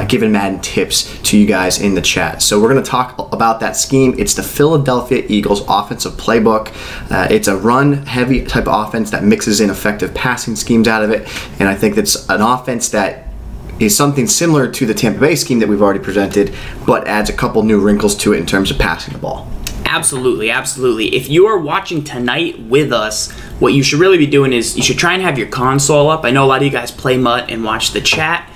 giving Madden tips to you guys in the chat. So we're going to talk about that scheme. It's the Philadelphia Eagles offensive playbook. It's a run-heavy type of offense that mixes in effective passing schemes out of it, and I think that's an offense that is something similar to the Tampa Bay scheme that we've already presented, but adds a couple new wrinkles to it in terms of passing the ball. Absolutely, absolutely. If you are watching tonight with us, what you should really be doing is you should try and have your console up. I know a lot of you guys play MUT and watch the chat.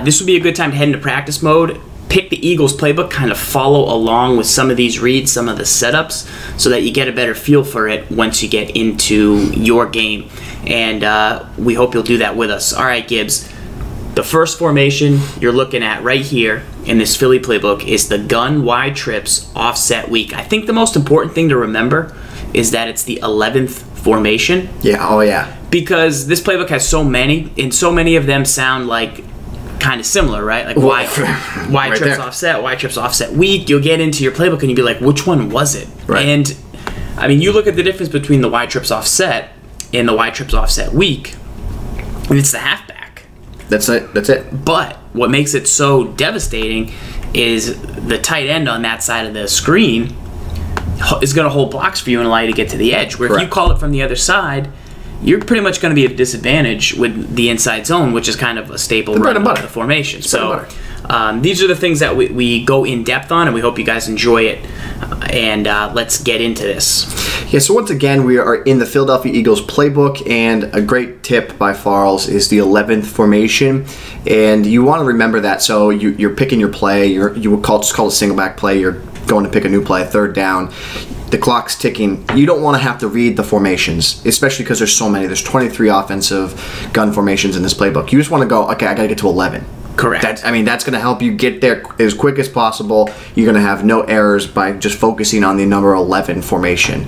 This would be a good time to head into practice mode. Pick the Eagles playbook, kind of follow along with some of these reads, some of the setups, so that you get a better feel for it once you get into your game. And we hope you'll do that with us. All right, Gibbs. The first formation you're looking at right here in this Philly playbook is the gun wide trips offset weak. I think the most important thing to remember is that it's the 11th formation. Yeah, oh yeah. Because this playbook has so many, and so many of them sound like kind of similar, right? Like wide trips there. Offset, wide trips offset weak. You'll get into your playbook and you'll be like, which one was it? Right. And I mean, you look at the difference between the wide trips offset and the wide trips offset weak, and it's the halfback. That's it. That's it. But what makes it so devastating is the tight end on that side of the screen is going to hold blocks for you and allow you to get to the edge. Where Correct. If you call it from the other side, you're pretty much going to be at a disadvantage with the inside zone, which is kind of a staple of the formation. So these are the things that we go in depth on, and we hope you guys enjoy it. And let's get into this. Yeah, so once again, we are in the Philadelphia Eagles playbook, and a great tip by Farles is the 11th formation. And you want to remember that. So you're picking your play. You would just call it a single back play. You're going to pick a new play, third down. The clock's ticking. You don't want to have to read the formations, especially because there's so many. There's 23 offensive gun formations in this playbook. You just want to go, okay, I got to get to 11. Correct. That's going to help you get there as quick as possible. You're going to have no errors by just focusing on the number 11 formation.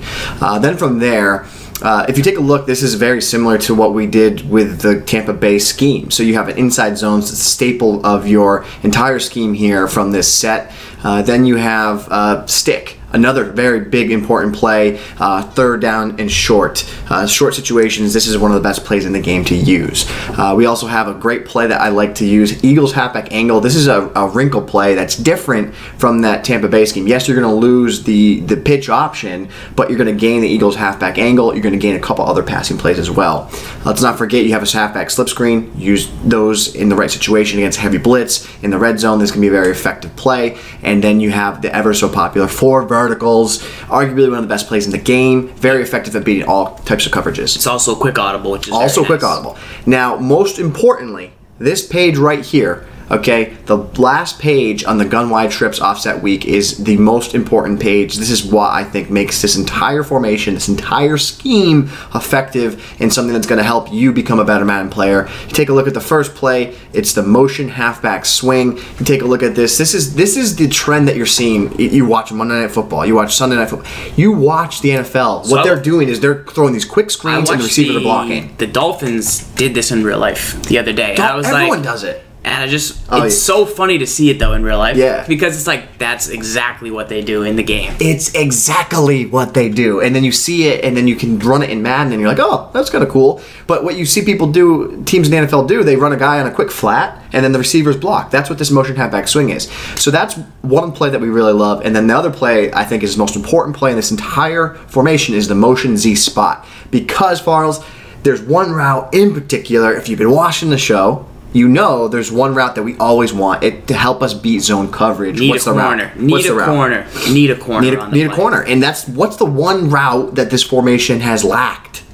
Then from there, if you take a look, this is very similar to what we did with the Tampa Bay scheme. So you have an inside zone, it's a staple of your entire scheme here from this set. Then you have stick. Another very big important play, third down and short. Short situations, this is one of the best plays in the game to use. We also have a great play that I like to use, Eagles halfback angle. This is a wrinkle play that's different from that Tampa Bay scheme. Yes, you're going to lose the pitch option, but you're going to gain the Eagles halfback angle. You're going to gain a couple other passing plays as well. Let's not forget you have a halfback slip screen. Use those in the right situation against heavy blitz. In the red zone, this can be a very effective play. And then you have the ever so popular 4 verticals, arguably one of the best plays in the game, very effective at beating all types of coverages. It's also a quick audible, which is also quick audible. Now, most importantly, this page right here, okay, the last page on the gun wide trips offset weak is the most important page. This is what I think makes this entire formation, this entire scheme effective and something that's going to help you become a better Madden player. You take a look at the first play, it's the motion halfback swing. You take a look at this. This is the trend that you're seeing. You watch Monday Night Football, you watch Sunday Night Football, you watch the NFL. What they're doing is they're throwing these quick screens and the receivers are blocking. The Dolphins did this in real life the other day. Everyone does it. And it's so funny to see it though in real life. Yeah. Because it's like that's exactly what they do in the game. It's exactly what they do. And then you see it and then you can run it in Madden and you're like, oh, that's kind of cool. But what you see people do, teams in the NFL do, they run a guy on a quick flat and then the receivers block. That's what this motion halfback swing is. So that's one play that we really love. And then the other play I think is the most important play in this entire formation is the motion Z spot. Because, Farles, there's one route in particular, if you've been watching the show, you know there's one route that we always want it to help us beat zone coverage. Need a corner. Need a corner. Need a corner. Need a corner. And what's the one route that this formation has lacked?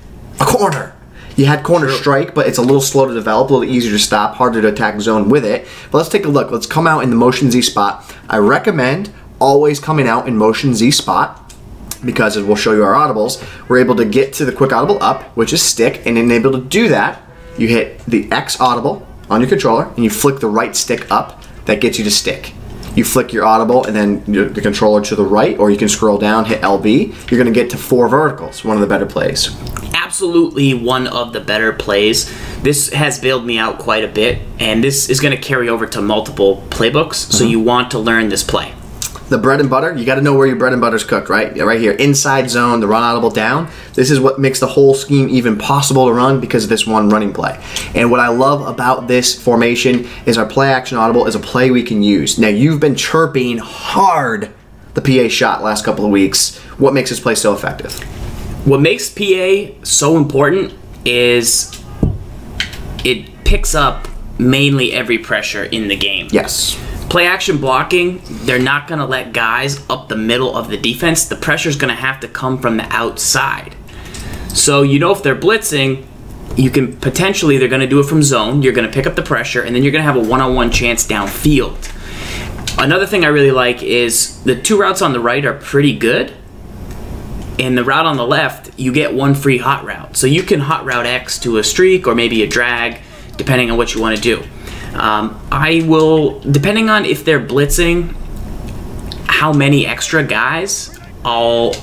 A corner. You had corner strike, but it's a little slow to develop, a little easier to stop, harder to attack zone with it. But let's take a look. Let's come out in the motion Z spot. I recommend always coming out in motion Z spot, because as we'll show you our audibles, we're able to get to the quick audible up, which is stick, and then able to do that, you hit the X audible on your controller, and you flick the right stick up. That gets you to stick. You flick your audible and then the controller to the right, or you can scroll down, hit LB. You're going to get to 4 verticals, one of the better plays. Absolutely one of the better plays. This has bailed me out quite a bit, and this is going to carry over to multiple playbooks, so you want to learn this play. the bread and butter, you got to know where your bread and butter's cooked, right? Right here, inside zone, the run audible down. This is what makes the whole scheme even possible to run because of this one running play. And what I love about this formation is our play action audible is a play we can use. Now, you've been chirping hard the PA shot last couple of weeks. What makes this play so effective? What makes PA so important is it picks up mainly every pressure in the game. Yes. Play action blocking, they're not going to let guys up the middle of the defense. The pressure's going to have to come from the outside. So you know if they're blitzing, you can potentially, they're going to do it from zone. You're going to pick up the pressure, and then you're going to have a one-on-one chance downfield. Another thing I really like is the 2 routes on the right are pretty good. And the route on the left, you get 1 free hot route. So you can hot route X to a streak or maybe a drag, depending on what you want to do. I will, depending on if they're blitzing, how many extra guys, I'll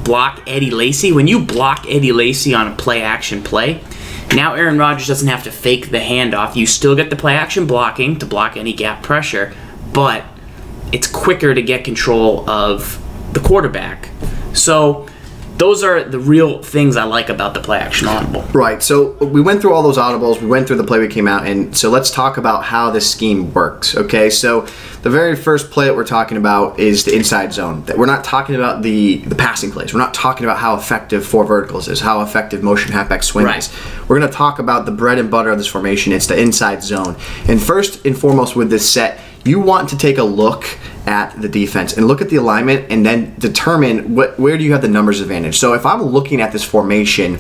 block Eddie Lacy. When you block Eddie Lacy on a play action play, now Aaron Rodgers doesn't have to fake the handoff. You still get the play action blocking to block any gap pressure, but it's quicker to get control of the quarterback. So those are the real things I like about the play action audible. Right, so we went through all those audibles, we went through the play we came out, and so let's talk about how this scheme works, okay? So the very first play that we're talking about is the inside zone. We're not talking about the passing plays. We're not talking about how effective 4 verticals is, how effective motion halfback swing is. We're going to talk about the bread and butter of this formation. It's the inside zone. And first and foremost with this set, you want to take a look at the defense and look at the alignment and then determine where do you have the numbers advantage. So if I'm looking at this formation,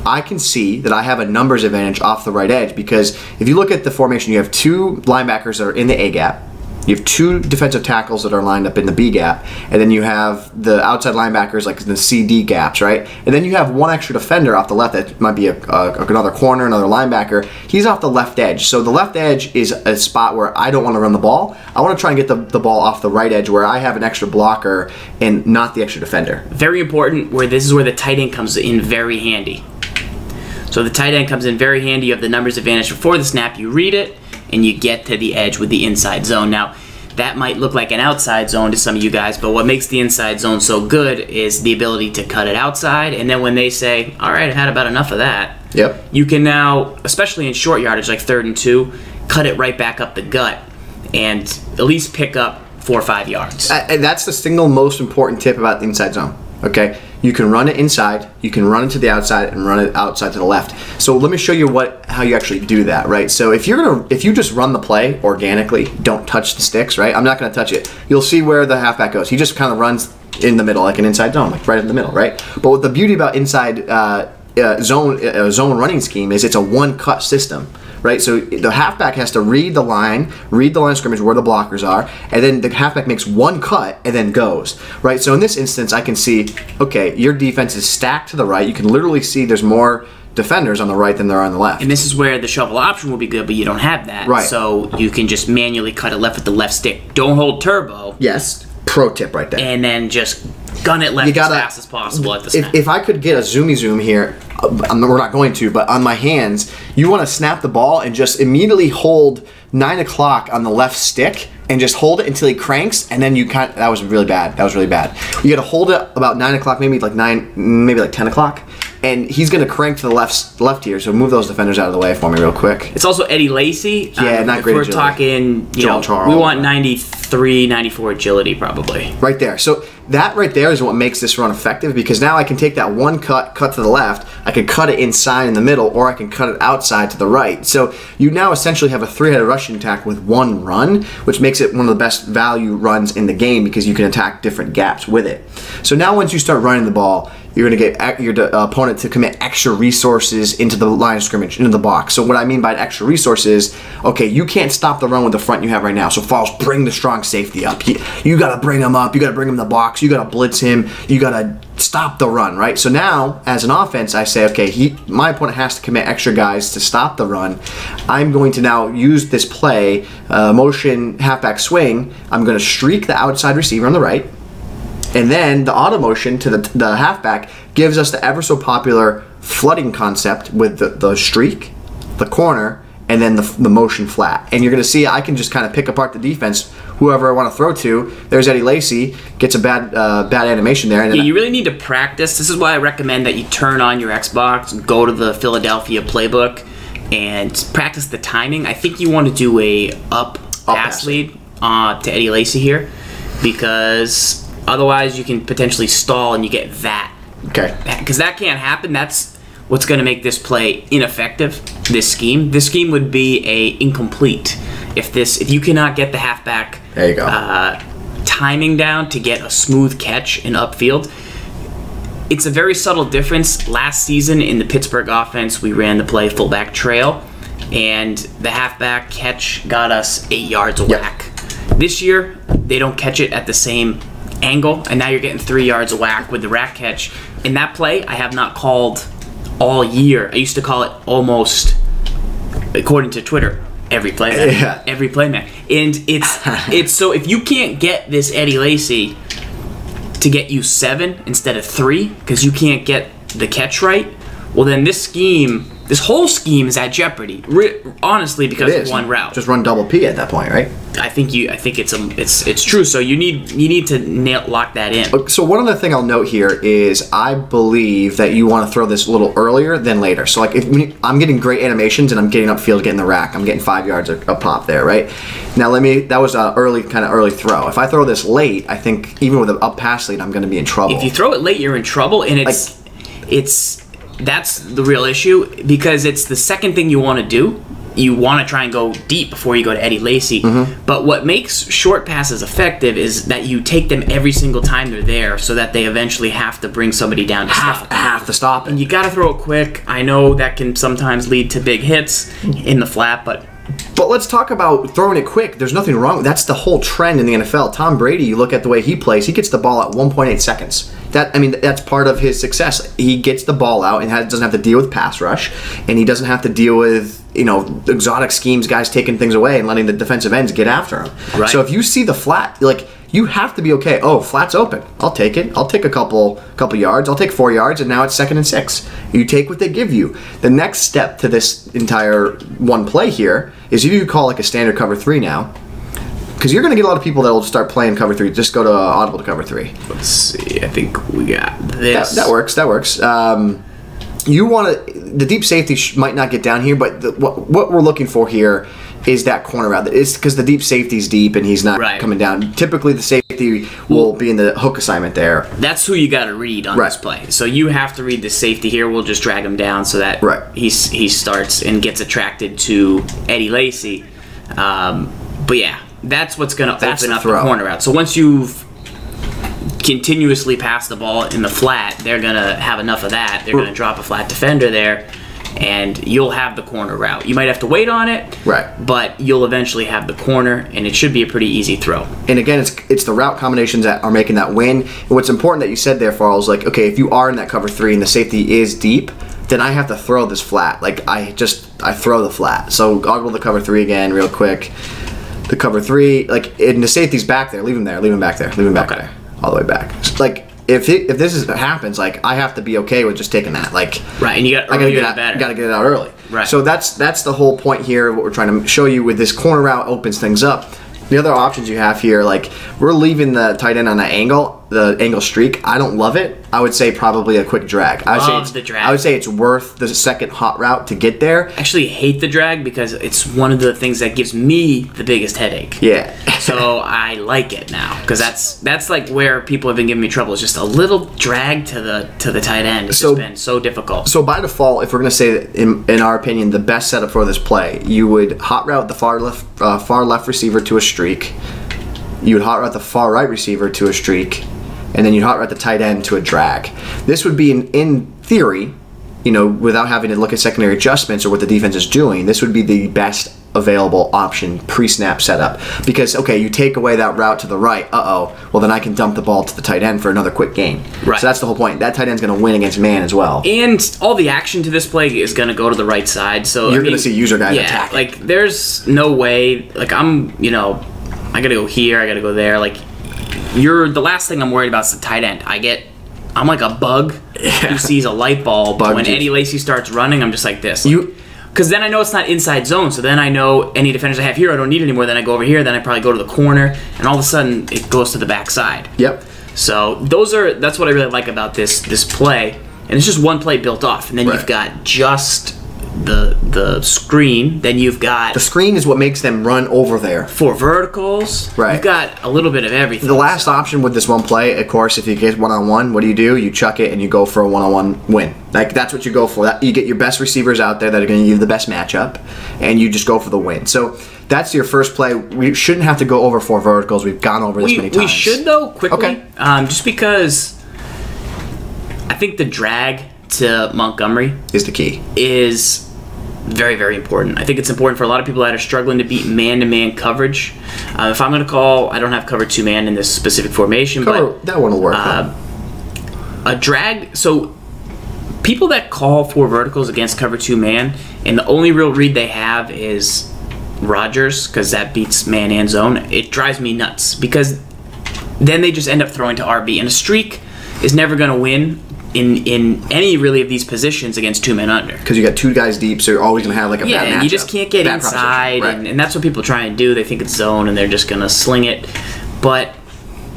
I can see that I have a numbers advantage off the right edge because if you look at the formation, you have 2 linebackers that are in the A gap, you have 2 defensive tackles that are lined up in the B gap, and then you have the outside linebackers like the CD gaps, right? And then you have 1 extra defender off the left that might be another corner, another linebacker. He's off the left edge. So the left edge is a spot where I don't want to run the ball. I want to try and get the ball off the right edge where I have an extra blocker and not the extra defender. Very important, where this is where the tight end comes in very handy. So the tight end comes in very handy. You have the numbers advantage before the snap. You read it, and you get to the edge with the inside zone. Now, that might look like an outside zone to some of you guys, but what makes the inside zone so good is the ability to cut it outside, and then when they say, all right, I've had about enough of that, you can now, especially in short yardage like 3rd and 2, cut it right back up the gut and at least pick up 4 or 5 yards. And that's the single most important tip about the inside zone, okay? You can run it inside, you can run it to the outside, and run it outside to the left. So let me show you how you actually do that, right? So if you just run the play organically, don't touch the sticks, right? I'm not going to touch it. You'll see where the halfback goes. He just kind of runs in the middle, like an inside zone, like right in the middle, right? But what the beauty about inside zone running scheme is it's a 1-cut system. Right, so the halfback has to read the line of scrimmage where the blockers are, and then the halfback makes 1 cut and then goes. Right, so in this instance, I can see, okay, your defense is stacked to the right. You can literally see there's more defenders on the right than there are on the left. And this is where the shovel option will be good, but you don't have that. Right. So you can just manually cut it left with the left stick. Don't hold turbo. Yes, pro tip right there. And then just gun it left as fast as possible at the snap. If I could get a zoomy zoom here, we're not going to, but on my hands, you want to snap the ball and just immediately hold 9 o'clock on the left stick and just hold it until he cranks, and then you can't. That was really bad. That was really bad. You got to hold it about 9 o'clock, maybe like 10 o'clock, and he's going to crank to the left here. So move those defenders out of the way for me real quick. It's also Eddie Lacy. Yeah, not great. If we're talking, we want 93, 94 agility probably. Right there. So that right there is what makes this run effective, because now I can take that 1 cut to the left, I can cut it inside in the middle, or I can cut it outside to the right. So you now essentially have a 3-headed rushing attack with 1 run, which makes it one of the best value runs in the game because you can attack different gaps with it. So now once you start running the ball, you're going to get your opponent to commit extra resources into the line of scrimmage, into the box. So what I mean by extra resources, okay, you can't stop the run with the front you have right now. So Falls, bring the strong safety up. You got to bring him up. You got to bring him in the box. You got to blitz him. You got to stop the run, right? So now, as an offense, I say, okay, my opponent has to commit extra guys to stop the run. I'm going to now use this play, motion halfback swing. I'm going to streak the outside receiver on the right. And then the auto motion to the halfback gives us the ever so popular flooding concept with the streak, the corner, and then the motion flat. And you're going to see I can just kind of pick apart the defense. Whoever I want to throw to, there's Eddie Lacy, gets a bad animation there. And yeah, you really need to practice. This is why I recommend that you turn on your Xbox, go to the Philadelphia Playbook, and practice the timing. I think you want to do a up pass lead to Eddie Lacy here, because otherwise you can potentially stall and you get that. Okay. Because that can't happen. That's what's going to make this play ineffective. This scheme would be a incomplete if you cannot get the halfback. There you go. Timing down to get a smooth catch in upfield. It's a very subtle difference. Last season in the Pittsburgh offense, we ran the play fullback trail, and the halfback catch got us 8 yards a whack. This year, they don't catch it at the same angle, and now you're getting 3 yards a whack with the rack catch. In that play, I have not called all year. I used to call it almost, according to Twitter, every play man. Yeah. Every play man. And it's so if you can't get this Eddie Lacy to get you 7 instead of 3 because you can't get the catch right, well then this whole scheme is at jeopardy. Honestly, because of one route. Just run double P at that point, right? I think it's true. So you need to lock that in. So one other thing I'll note here is I believe that you want to throw this a little earlier than later. So like if I'm getting great animations and I'm getting upfield, getting the rack, I'm getting 5 yards a pop there, right? Now that was an early throw. If I throw this late, I think even with an up pass lead, I'm going to be in trouble. If you throw it late, you're in trouble, and that's the real issue, because it's the second thing you want to do. You want to try and go deep before you go to Eddie Lacy. But what makes short passes effective is that you take them every single time they're there, so that they eventually have to bring somebody down to stop it. Have to stop it. And you got to throw it quick. I know that can sometimes lead to big hits in the flat, but let's talk about throwing it quick. There's nothing wrong. That's the whole trend in the NFL. Tom Brady, you look at the way he plays, he gets the ball at 1.8 seconds. That's part of his success. He gets the ball out and doesn't have to deal with pass rush, and he doesn't have to deal with exotic schemes, guys taking things away and letting the defensive ends get after him. Right. So if you see the flat, you have to be okay. Oh, flat's open. I'll take it. I'll take a couple yards. I'll take 4 yards, and now it's 2nd and 6. You take what they give you. The next step to this entire one play here is you call a standard cover 3 now, because you're going to get a lot of people that will start playing cover 3. Just go to audible to cover 3. Let's see. I think we got this. That works. You want the deep safety might not get down here, but what we're looking for here is that corner route. It's because the deep safety's deep and he's not coming down. Typically, the safety will be in the hook assignment there. That's who you got to read on this play. So you have to read the safety here. We'll just drag him down so that he starts and gets attracted to Eddie Lacy. But yeah, that's what's going to open up the corner route. So once you've continuously pass the ball in the flat, they're going to have enough of that. They're going to drop a flat defender there, and you'll have the corner route. You might have to wait on it, but you'll eventually have the corner, and it should be a pretty easy throw. And again, it's the route combinations that are making that win. And what's important that you said there, Farrell, is okay, if you are in that cover 3 and the safety is deep, then I have to throw this flat. I throw the flat. So I'll go to the cover 3 again real quick. The cover 3, and the safety's back there. Leave him there. Leave him back there. Leave him back there. All the way back. If this happens, I have to be okay with just taking that. And you got to get it out early. Right. So that's the whole point here. What we're trying to show you with this corner route opens things up. The other options you have here, we're leaving the tight end on the angle streak. I don't love it. I would say probably a quick drag. I would say it's worth the second hot route to get there. I actually hate the drag because it's one of the things that gives me the biggest headache. Yeah. So I like it now because that's where people have been giving me trouble. It's just a little drag to the tight end. It's just been so difficult. So by default, if we're going to say that in our opinion the best setup for this play, you would hot route the far left receiver to a streak. You would hot route the far right receiver to a streak, and then you'd hot route the tight end to a drag. This would be, in theory, without having to look at secondary adjustments or what the defense is doing, this would be the best available option pre-snap setup. Because, okay, you take away that route to the right, well then I can dump the ball to the tight end for another quick gain. Right. So that's the whole point. That tight end's going to win against man as well. And all the action to this play is going to go to the right side. So you're going to see user guys attack. There's no way, I got to go here, I got to go there. The last thing I'm worried about is the tight end. I'm like a bug who sees a light bulb. When Eddie Lacy starts running, I'm just like this. Because then I know it's not inside zone, so then I know any defenders I have here I don't need anymore. Then I go over here, then I probably go to the corner, and all of a sudden it goes to the backside. Yep. So that's what I really like about this play, and it's just one play built off, and then you've got just the screen. Then you've got the screen is what makes them run over there. 4 verticals. Right. You've got a little bit of everything. The last option with this one play, of course, if you get one-on-one, what do? You chuck it and you go for a one-on-one win. Like, that's what you go for. You get your best receivers out there that are going to give you the best matchup, and you just go for the win. So that's your first play. We shouldn't have to go over 4 verticals. We've gone over this many times. We should, though, quickly. Okay. Just because I think the drag to Montgomery is the key. Is very, very important. I think it's important for a lot of people that are struggling to beat man-to-man coverage. If I'm going to call, I don't have cover 2-man in this specific formation, but that one will work. A drag. So people that call 4 verticals against cover 2-man, and the only real read they have is Rodgers, because that beats man and zone. It drives me nuts because then they just end up throwing to RB, and a streak is never going to win in any really of these positions against 2 men under. Because you got 2 guys deep, so you're always going to have like a bad matchup. Yeah, and you just can't get inside, right. and that's what people try and do. They think it's zone, and they're just going to sling it. But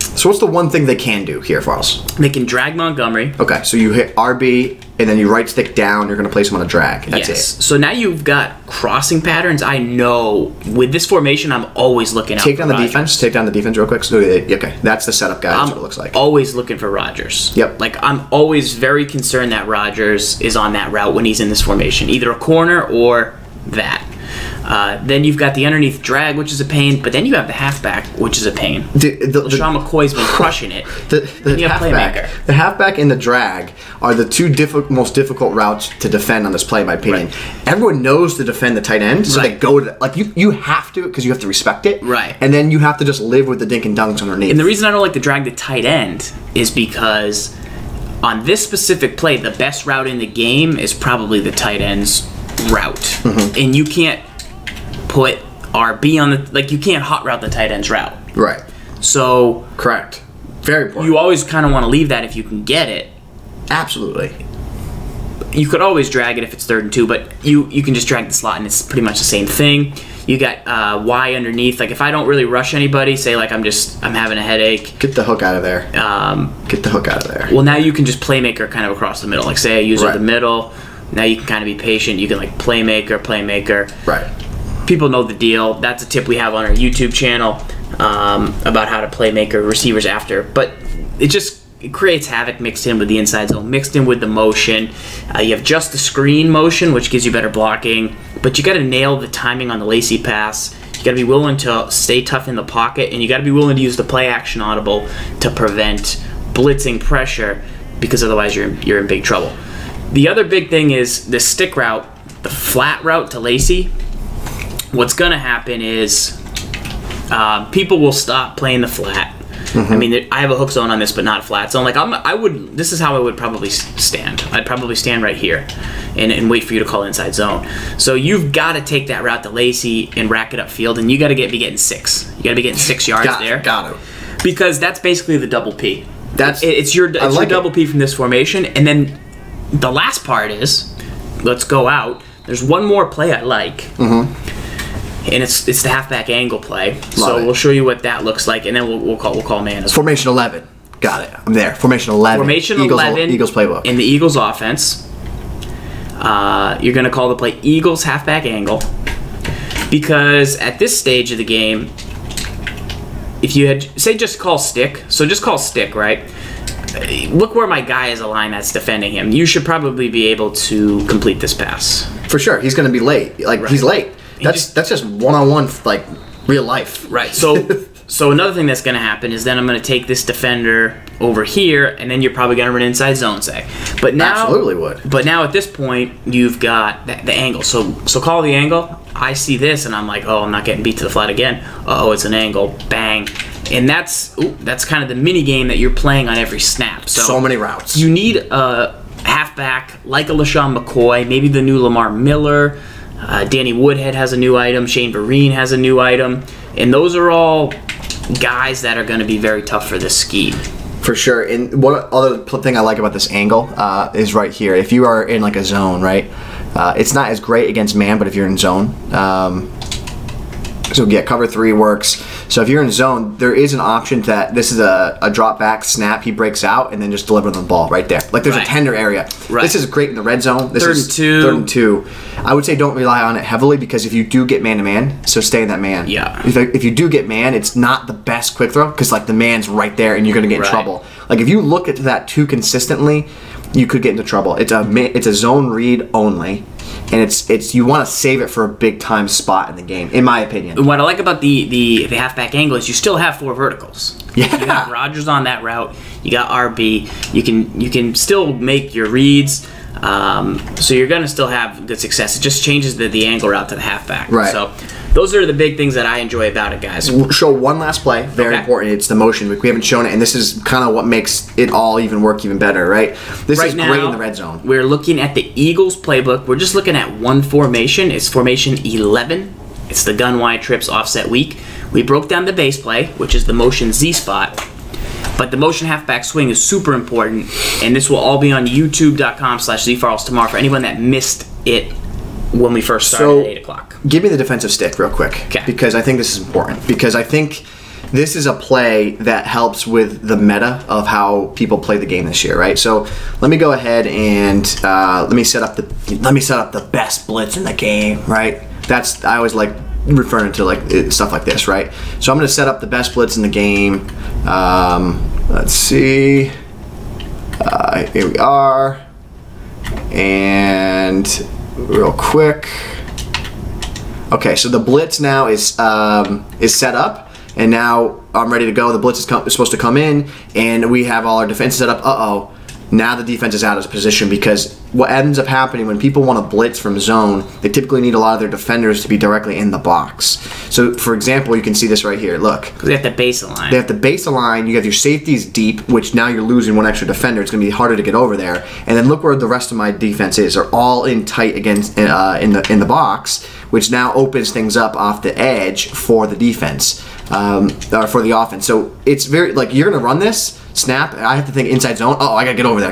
so what's the one thing they can do here for us? They can drag Montgomery. Okay, so you hit RB, and then you right stick down, you're going to place him on a drag. That's it. So now you've got crossing patterns. I know with this formation, I'm always looking out Take for down the Rodgers. defense. Take down the defense real quick. So, okay, that's the setup guy. That's what it looks like. Always looking for Rodgers. Yep. Like, I'm always very concerned that Rodgers is on that route when he's in this formation. Either a corner or that. Then you've got the underneath drag, which is a pain, but then you have the halfback, which is a pain. Sean McCoy's been crushing it. The halfback and the drag are the 2 most difficult routes to defend on this play, in my opinion. Right. Everyone knows to defend the tight end, so they go to like you have to, because you have to respect it. Right. And then you have to just live with the dink and dunks underneath. And the reason I don't like to drag the tight end is because on this specific play, the best route in the game is probably the tight end's route. Mm-hmm. And you can't put RB on the, like, you can't hot route the tight end's route. Right. So correct. Very important. You always kind of want to leave that if you can get it. Absolutely. You could always drag it if it's 3rd and 2, but you can just drag the slot and it's pretty much the same thing. You got Y underneath. Like, if I don't really rush anybody, say like I'm having a headache. Get the hook out of there. Get the hook out of there. Well, now you can just playmaker kind of across the middle. Like, say I use the middle. Now you can kind of be patient. You can like playmaker. Right. People know the deal. That's a tip we have on our YouTube channel about how to playmaker receivers after. But it creates havoc mixed in with the inside zone, mixed in with the motion. You have just the screen motion, which gives you better blocking. But you got to nail the timing on the lacy pass. You got to be willing to stay tough in the pocket, and you got to be willing to use the play action audible to prevent blitzing pressure, because otherwise you're in big trouble. The other big thing is the stick route, the flat route to lacy. What's going to happen is people will stop playing the flat. Mm-hmm. I mean, I have a hook zone on this, but not a flat zone. Like, this is how I would probably stand. I'd probably stand right here and wait for you to call inside zone. So you've got to take that route to lacy and rack it up field, and you got to be getting 6. You got to be getting 6 yards there. Got it. Because that's basically the double P. It's your double P from this formation, and then the last part is, let's go out. There's one more play I like. Mm-hmm. And it's the halfback angle play. So we'll show you what that looks like, and then we'll call man as well. Formation 11. Got it. I'm there. Formation 11. Formation 11. Eagles Playbook. In the Eagles offense, you're going to call the play Eagles halfback angle, because at this stage of the game, if you had, say, just call stick. So just call stick, right? Look where my guy is aligned that's defending him. You should probably be able to complete this pass. For sure. He's going to be late. He's late. That's just one-on-one, like, real life. Right. So another thing that's going to happen is then I'm going to take this defender over here, and then you're probably going to run inside zone, say. But now, absolutely would. But now at this point, you've got the angle. So call the angle. I see this, and I'm like, oh, I'm not getting beat to the flat again. Uh-oh, it's an angle. Bang. And that's kind of the mini game that you're playing on every snap. So many routes. You need a halfback like a LaShawn McCoy, maybe the new Lamar Miller. Danny Woodhead has a new item. Shane Vereen has a new item. And those are all guys that are going to be very tough for this scheme. For sure. And one other thing I like about this angle is right here. If you are in like a zone, right, It's not as great against man, but if you're in zone. So yeah, cover 3 works. So if you're in zone, there is an option that this is a drop back snap. He breaks out and then just deliver the ball right there. Like there's a tender area. Right. This is great in the red zone. This is third and two. I would say don't rely on it heavily because if you do get man to man, so stay in that man. Yeah. If you do get man, it's not the best quick throw because like the man's right there and you're gonna get in trouble. Like if you look at that too consistently, you could get into trouble. It's a zone read only. And it's you want to save it for a big time spot in the game, in my opinion. What I like about the halfback angle is you still have 4 verticals. Yeah. You got Rodgers on that route. You got RB. You can still make your reads. So you're gonna still have good success. It just changes the angle route to the halfback. Right. So those are the big things that I enjoy about it, guys. We'll show one last play. Very important. It's the motion. We haven't shown it, and this is kind of what makes it all even work even better, right? This is great in the red zone. We're looking at the Eagles Playbook. We're just looking at one formation. It's formation 11. It's the gun wide trips offset weak. We broke down the base play, which is the motion Z spot. But the motion halfback swing is super important, and this will all be on youtube.com/zfarls tomorrow for anyone that missed it when we first started at 8 o'clock. Give me the defensive stick real quick, because I think this is important. Because I think this is a play that helps with the meta of how people play the game this year, right? So let me go ahead and let me set up the best blitz in the game, right? I always like referring to like stuff like this, right? So I'm going to set up the best blitz in the game. Let's see. Here we are. And real quick. Okay, so the blitz now is set up, and now I'm ready to go. The blitz is supposed to come in, and we have all our defenses set up. Uh-oh. Now the defense is out of position because what ends up happening when people want to blitz from zone, they typically need a lot of their defenders to be directly in the box. So, for example, you can see this right here. Look. Because they have to base a line. They have to base a line. You have your safeties deep, which now you're losing one extra defender. It's going to be harder to get over there. And then look where the rest of my defense is. They're all in tight against in the box, which now opens things up off the edge for the defense, or for the offense. So it's very, like, you're going to run this snap, I have to think inside zone. Oh, I gotta get over there.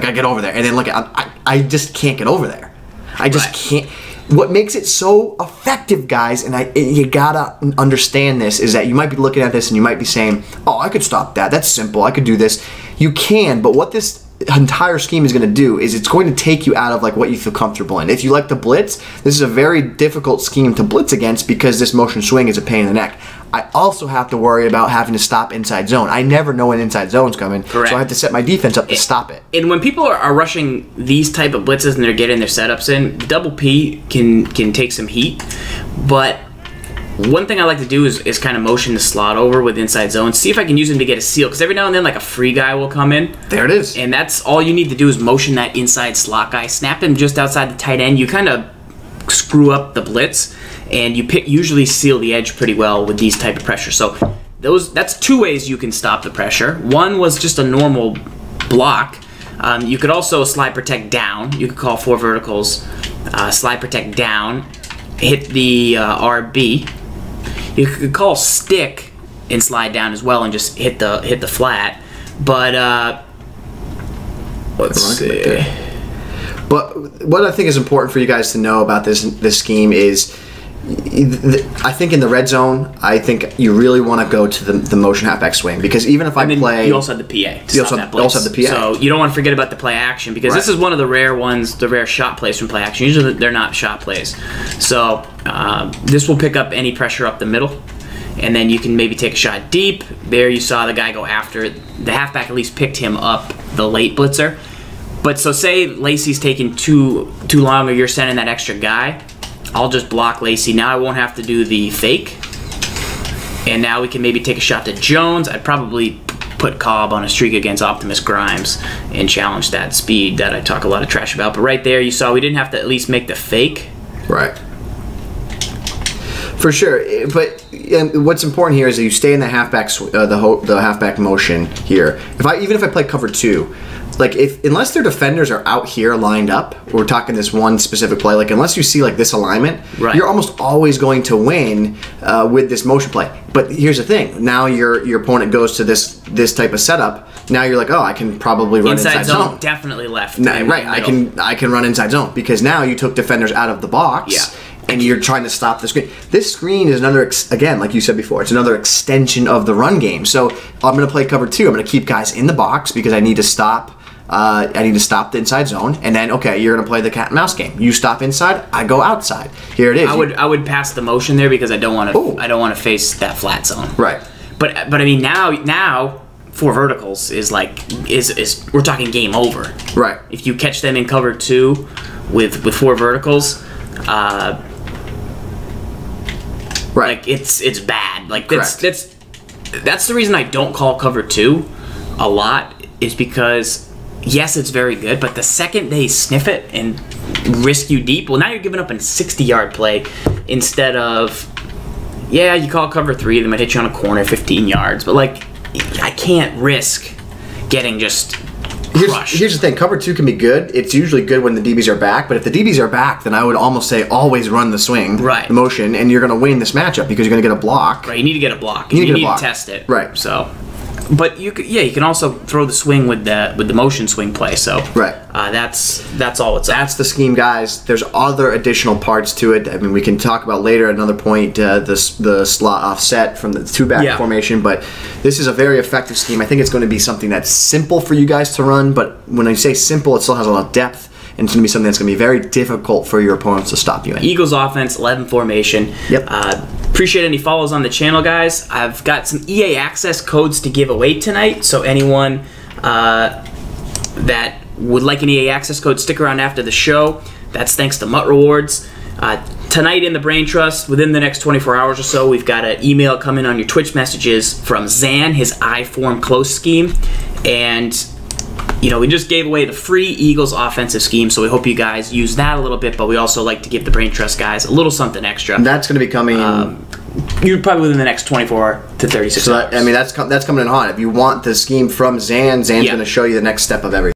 And then look, I just can't get over there. I just can't. What makes it so effective, guys, and you gotta understand this, is that you might be looking at this and you might be saying, "Oh, I could stop that. That's simple. I could do this." You can, but what this entire scheme is going to do is it's going to take you out of like what you feel comfortable in. If you like to blitz, this is a very difficult scheme to blitz against because this motion swing is a pain in the neck. I also have to worry about having to stop inside zone. I never know when inside zone's coming, Correct. So I have to set my defense up to stop it. And when people are rushing these type of blitzes and they're getting their setups in, double P can take some heat. But one thing I like to do is kind of motion the slot over with inside zone, see if I can use him to get a seal, because every now and then like a free guy will come in. There it is. And that's all you need to do is motion that inside slot guy, snap him just outside the tight end. You kind of screw up the blitz, and you usually seal the edge pretty well with these type of pressure. So that's two ways you can stop the pressure. One was just a normal block. You could also slide protect down. You could call 4 verticals, slide protect down, hit the RB. You could call stick and slide down as well and just hit the flat. But let's see. But what I think is important for you guys to know about this scheme is, I think in the red zone, I think you really want to go to the motion halfback swing, because even if I play, you also have the PA. You also have the PA. So you don't want to forget about the play action, because this is one of the rare ones, the rare shot plays from play action. Usually they're not shot plays. So this will pick up any pressure up the middle, and then you can maybe take a shot deep. There you saw the guy go after it. The halfback at least picked him up, the late blitzer. But so say Lacey's taking too long, or you're sending that extra guy, I'll just block Lacey. Now I won't have to do the fake. And now we can maybe take a shot to Jones. I'd probably put Cobb on a streak against Optimus Grimes and challenge that speed that I talk a lot of trash about. But right there you saw we didn't have to at least make the fake. Right. For sure, but what's important here is that you stay in the halfback, the halfback motion here. Even if I play cover 2, like unless their defenders are out here lined up, we're talking this one specific play, like unless you see like this alignment, you're almost always going to win with this motion play. But here's the thing, now your opponent goes to this type of setup, now you're like, oh, I can probably run inside zone. Definitely left. Right, I can run inside zone because now you took defenders out of the box and you're trying to stop the screen. This screen is another, again, like you said before, it's another extension of the run game. So I'm going to play cover 2. I'm going to keep guys in the box because I need to stop the inside zone, and then you're gonna play the cat and mouse game. You stop inside, I go outside. Here it is. I would pass the motion there because I don't want to face that flat zone. Right. But I mean now 4 verticals is we're talking game over. Right. If you catch them in cover 2 with 4 verticals, like it's bad. Like that's the reason I don't call cover 2 a lot, is because yes, it's very good, but the second they sniff it and risk you deep, well, now you're giving up a 60-yard play instead of, you call cover 3, they might hit you on a corner 15 yards, but like, I can't risk getting just crushed. Here's the thing, cover 2 can be good. It's usually good when the DBs are back, but if the DBs are back, then I would almost say always run the swing, the motion, and you're going to win this matchup because you're going to get a block. Right, you need to get a block. You need to test it. Right. So... But you can also throw the swing with the motion swing play. So that's all it's. That's the scheme, guys. There's other additional parts to it. I mean, we can talk about later at another point the slot offset from the 2-back formation. But this is a very effective scheme. I think it's going to be something that's simple for you guys to run. But when I say simple, it still has a lot of depth. And it's going to be something that's going to be very difficult for your opponents to stop you in. Eagles offense, 11 formation. Yep. Appreciate any follows on the channel, guys. I've got some EA access codes to give away tonight, so anyone that would like an EA access code, stick around after the show. That's thanks to Mutt Rewards. Tonight in the Brain Trust, within the next 24 hours or so, we've got an email coming on your Twitch messages from Zan, his I-form close scheme, and we just gave away the free Eagles offensive scheme, so we hope you guys use that a little bit, but we also like to give the Brain Trust guys a little something extra. And that's going to be coming... you're probably within the next 24 to 36 hours. I mean, that's coming in hot. If you want the scheme from Zan's going to show you the next step of everything.